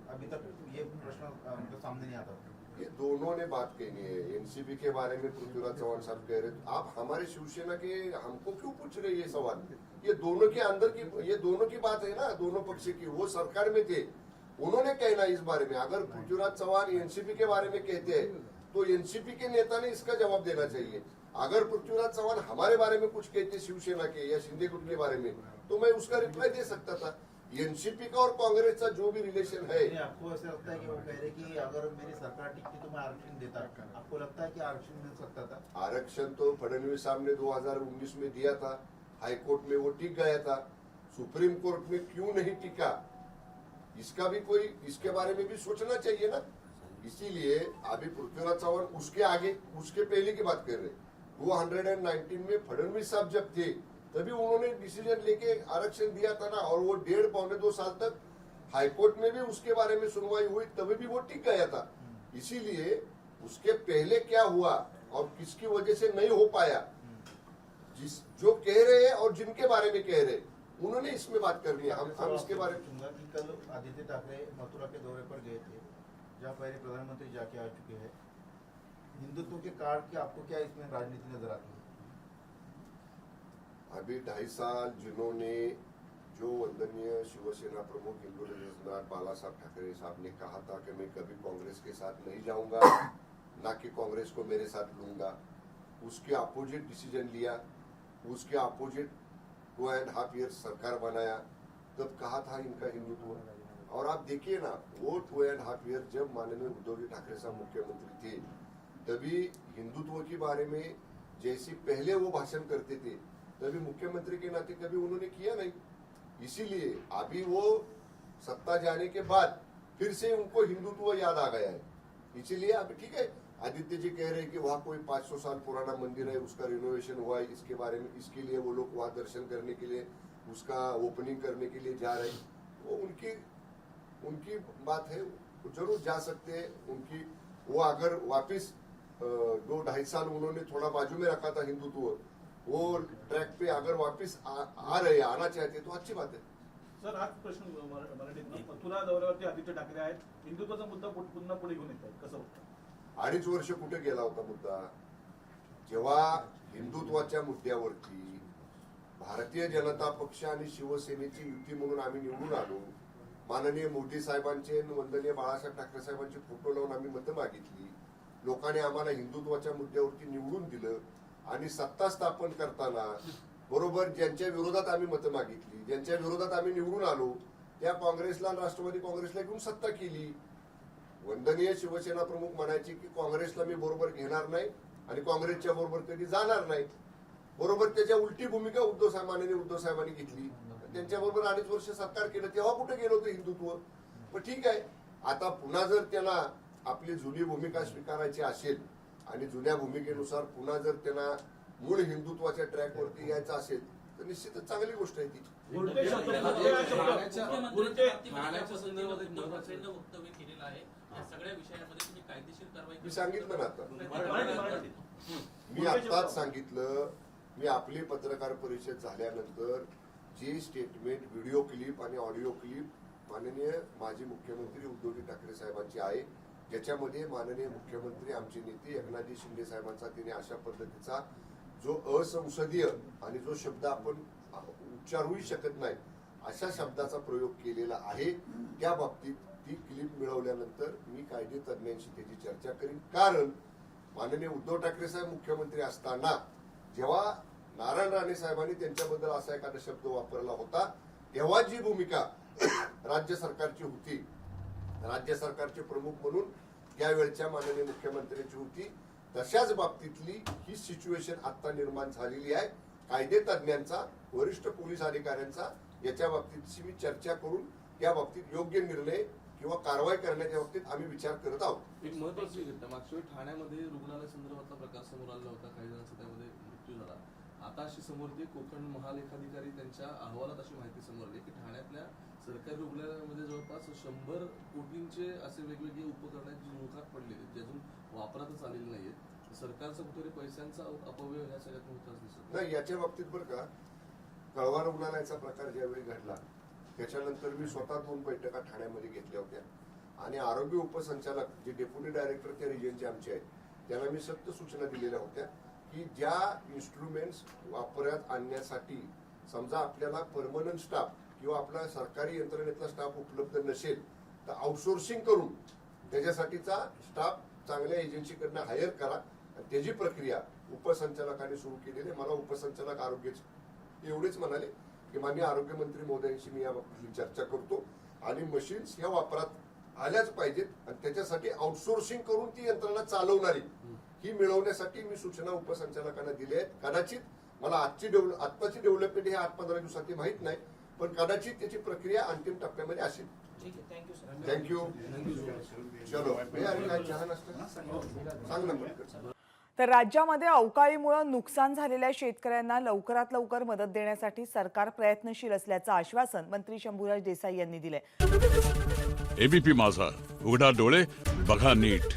अभी तक ये प्रश्न उनके सामने नहीं आता। ये दोनों ने बात कहनी है। एनसीपी के बारे में पृथ्वीराज चौहान साहब कह रहे, आप हमारे शिवसेना के हमको क्यों पूछ रहे ये सवाल? ये दोनों के अंदर की, ये दोनों की बात है ना, दोनों पक्ष की। वो सरकार में थे, उन्होंने कहना इस बारे में। अगर पृथ्वीराज चौहान एनसीपी के बारे में कहते हैं तो एनसीपी के नेता ने इसका जवाब देना चाहिए। अगर पृथ्वीराज चौहान हमारे बारे में कुछ कहते शिवसेना के या शिंदे गुट के बारे में, तो मैं उसका रिप्लाई दे सकता था। एनसीपी का और कांग्रेस का जो भी रिलेशन है, आपको ऐसा लगता है कि वो कह रहे कि अगर मेरी सरकार टिकती तो मैं आरक्षण देता? आपको लगता है कि आरक्षण मिल सकता था? आरक्षण तो फडणवीस साहब ने 2019 में दिया था, हाईकोर्ट में वो टिक गया था। सुप्रीम कोर्ट में क्यों नहीं टिका, इसका भी कोई, इसके बारे में भी सोचना चाहिए ना। इसीलिए अभी पृथ्वीराज चौहान उसके आगे, उसके पहले की बात कर रहे। 219 में फडणवीस साहब जब थे तभी उन्होंने डिसीजन लेके आरक्षण दिया था ना, और वो 1.5-2 साल तक हाईकोर्ट में भी उसके बारे में सुनवाई हुई, तभी भी वो टिक गया था। इसीलिए उसके पहले क्या हुआ और किसकी वजह से नहीं हो पाया, जिस जो कह रहे हैं और जिनके बारे में कह रहे उन्होंने इसमें बात करनी है। हम इसके बारे में पूछूंगा कि कल आदित्य ठाकरे मथुरा के दौरे पर गए थे, जहाँ पहले प्रधानमंत्री जाके आ चुके हैं। हिंदुत्व के कार्ड की आपको क्या इसमें राजनीति नजर आती है? अभी 2.5 साल जिन्होंने, जो वंदनीय शिवसेना प्रमुख हिंदुत्व सम्राट बाला साहब ठाकरे साहब ने कहा था कि मैं कभी कांग्रेस के साथ नहीं जाऊंगा, ना कि कांग्रेस को मेरे साथ लूंगा, उसके अपोजिट डिसीजन लिया, उसके अपोजिट 2.5 ईयर सरकार बनाया, तब कहा था इनका हिंदुत्व। और आप देखिए ना, वो 2.5 ईयर जब माननीय उद्धव जी ठाकरे साहब मुख्यमंत्री थे, तभी हिंदुत्व के बारे में जैसे पहले वो भाषण करते थे, तभी मुख्यमंत्री के नाते कभी उन्होंने किया नहीं। इसीलिए अभी वो सत्ता जाने के बाद फिर से उनको हिंदुत्व याद आ गया है। इसीलिए अब ठीक है, आदित्य जी कह रहे हैं कि वहाँ कोई 500 साल पुराना मंदिर है, उसका रिनोवेशन हुआ है, इसके बारे में, इसके लिए वो लोग वहाँ दर्शन करने के लिए, उसका ओपनिंग करने के लिए जा रहे हैं। वो उनकी बात है, वो जरूर जा सकते हैं। उनकी, वो अगर वापिस 2-2.5 साल उन्होंने थोड़ा बाजू में रखा था हिंदुत्व, वो ट्रैक पे अगर वापिस आ रहे, आना चाहते तो अच्छी बात है। सर, हाच प्रश्न मराठीत, मथुरा दौऱ्यावरती आदित्य ठाकरे आहेत, हिंदुत्वाचा मुद्दा पुन्हा पुढे घेऊन येत आहेत, कसं होतं? 2.5 वर्ष कुठे गेला होता मुद्दा? जेव्हा हिंदुत्वाच्या मुद्द्यावरती भारतीय जनता पक्ष आणि शिवसेनेची युती म्हणून आम्ही निवडून आलो, माननीय मोदी साहेबांचे, वंदनीय बाळासाहेब ठाकरे साहेबांचे फोटो लावून आम्ही मतं मागितली, लोकांनी आम्हाला हिंदुत्वाच्या मुद्द्यावरती निवडून दिलं, आणि सत्ता स्थापन करताना बरोबर ज्यांच्या विरोधात आम्ही मतं मागितली, ज्यांच्या विरोधात आम्ही निवडून आलो, त्या काँग्रेसला, राष्ट्रवादी काँग्रेसला घेऊन सत्ता केली। वंदनीय शिवसेना प्रमुख म्हणायचे की काँग्रेसला मी बरोबर घेणार नाही आणि काँग्रेसच्या बरोबर कधी जाणार नाही। बरोबर त्याच्या उलटी भूमिका माननीय उद्धव साहेबांनी घेतली, त्यांच्या बरोबर 2.5 वर्ष सरकार केलं, तेव्हा कुठे गेलं होतं हिंदुत्व? पण ठीक आहे, आता पुन्हा जर त्यांना आपली जुनी भूमिका स्वीकारायची असेल आणि जुन्या भूमिकेनुसार पुन्हा जर त्यांना मूळ हिंदुत्वाच्या ट्रॅकवरती यायचं असेल तर निश्चितच चांगली गोष्ट आहे ती। मी सांगितलं ना आता, मी आत्ताच सांगितलं, मी आपली पत्रकार परिषद झाल्यानंतर जी स्टेटमेंट, व्हिडिओ क्लिप आणि ऑडिओ क्लिप माननीय माजी मुख्यमंत्री उद्धवजी ठाकरे साहेबांची आहे, ज्याच्यामध्ये माननीय मुख्यमंत्री आमचे नेते एकनाथजी शिंदे साहेबांचा तिने अशा पद्धतीचा जो असंसदीय आणि जो शब्द आपण उच्चारूही शकत नाही अशा शब्दाचा प्रयोग केलेला आहे, त्या बाबतीत ती क्लिप मिळवल्यानंतर मी कायदे तज्ञांशी त्याची चर्चा करीन। कारण माननीय उद्धव ठाकरे साहेब मुख्यमंत्री असताना जेव्हा नारायण राणे साहेबांनी त्यांच्याबद्दल असा एखादा शब्द वापरला होता, तेव्हा जी भूमिका राज्य सरकारची होती, राज्य सरकारचे प्रमुख म्हणून त्यावेळच्या माननीय मुख्यमंत्र्यांची होती, तशाच बाबतीतली ही सिच्युएशन आता निर्माण झालेली आहे। कायदे तज्ञांचा, वरिष्ठ पोलीस अधिकाऱ्यांचा याच्या बाबतीतची मी चर्चा करून त्या बाबतीत योग्य निर्णय किंवा कारवाई करण्याच्या बाबतीत आम्ही विचार करत आहोत। एक महत्वाची घटना, मागच्या वेळी ठाण्यामध्ये रुग्णालय संदर्भातला प्रकार समोर आला होता, काही जणांचा त्यामध्ये मृत्यू झाला। आता अशी समोर येते, कोकण महालेखाधिकारी त्यांच्या अहवालात अशी माहिती समोर आली की ठाण्यातल्या सरकारी रुग्णालयामध्ये जवळपास 100 कोटींचे असे वेगवेगळे उपकरणांची मुळखात पडलेले, जे अजून वापरातच आलेले नाहीयेत। सरकारचा कुठेतरी पैशांचा अपव्यय ह्या सगळ्यात मोठाच दिसतो। नाही, याच्या बाबतीत बरं का, कळवा रुग्णालयाचा प्रकार ज्यावेळी घडला त्याच्यानंतर मी स्वतः 2 बैठका ठाण्यामध्ये घेतल्या होत्या। आणि आरोग्य उपसंचालक जे डेप्युटी डायरेक्टर त्या रिजनचे आमचे आहेत त्यांना मी सक्त सूचना दिलेल्या होत्या की ज्या इन्स्ट्रुमेंट्स वापरात आणण्यासाठी समजा आपल्याला परमनंट स्टाफ किंवा आपला सरकारी यंत्रणेतला स्टाफ उपलब्ध नसेल तर आउटसोर्सिंग करून त्याच्यासाठीचा स्टाफ चांगल्या एजन्सीकडनं हायर करा. त्याची प्रक्रिया उपसंचालकांनी सुरू केलेली आहे. मला उपसंचालक आरोग्याचे एवढेच म्हणाले की माननीय आरोग्यमंत्री महोदयांशी मी याबाबत चर्चा करतो आणि मशीन्स ह्या वापरात आल्याच पाहिजेत आणि त्याच्यासाठी आउटसोर्सिंग करून ती यंत्रणा चालवणारी ही मिळवण्यासाठी मी सूचना उपसंचालकांना दिल्या आहेत. कदाचित मला आत्ताची डेव्हलपमेंट हे 8-15 दिवसात माहित नाही पण कदाचित त्याची प्रक्रिया अंतिम टप्प्यामध्ये असेल. Thank you sir. थँक्यू. चलो काय चहा नाश्ता सांग ना. तर राज्यामध्ये अवकाळीमुळे नुकसान झालेल्या शेतकऱ्यांना लवकरात लवकर मदत देण्यासाठी सरकार प्रयत्नशील असल्याचं आश्वासन मंत्री शंभूराज देसाई यांनी दिलंय. एबीपी माझा, उघडा डोळे बघा नीट.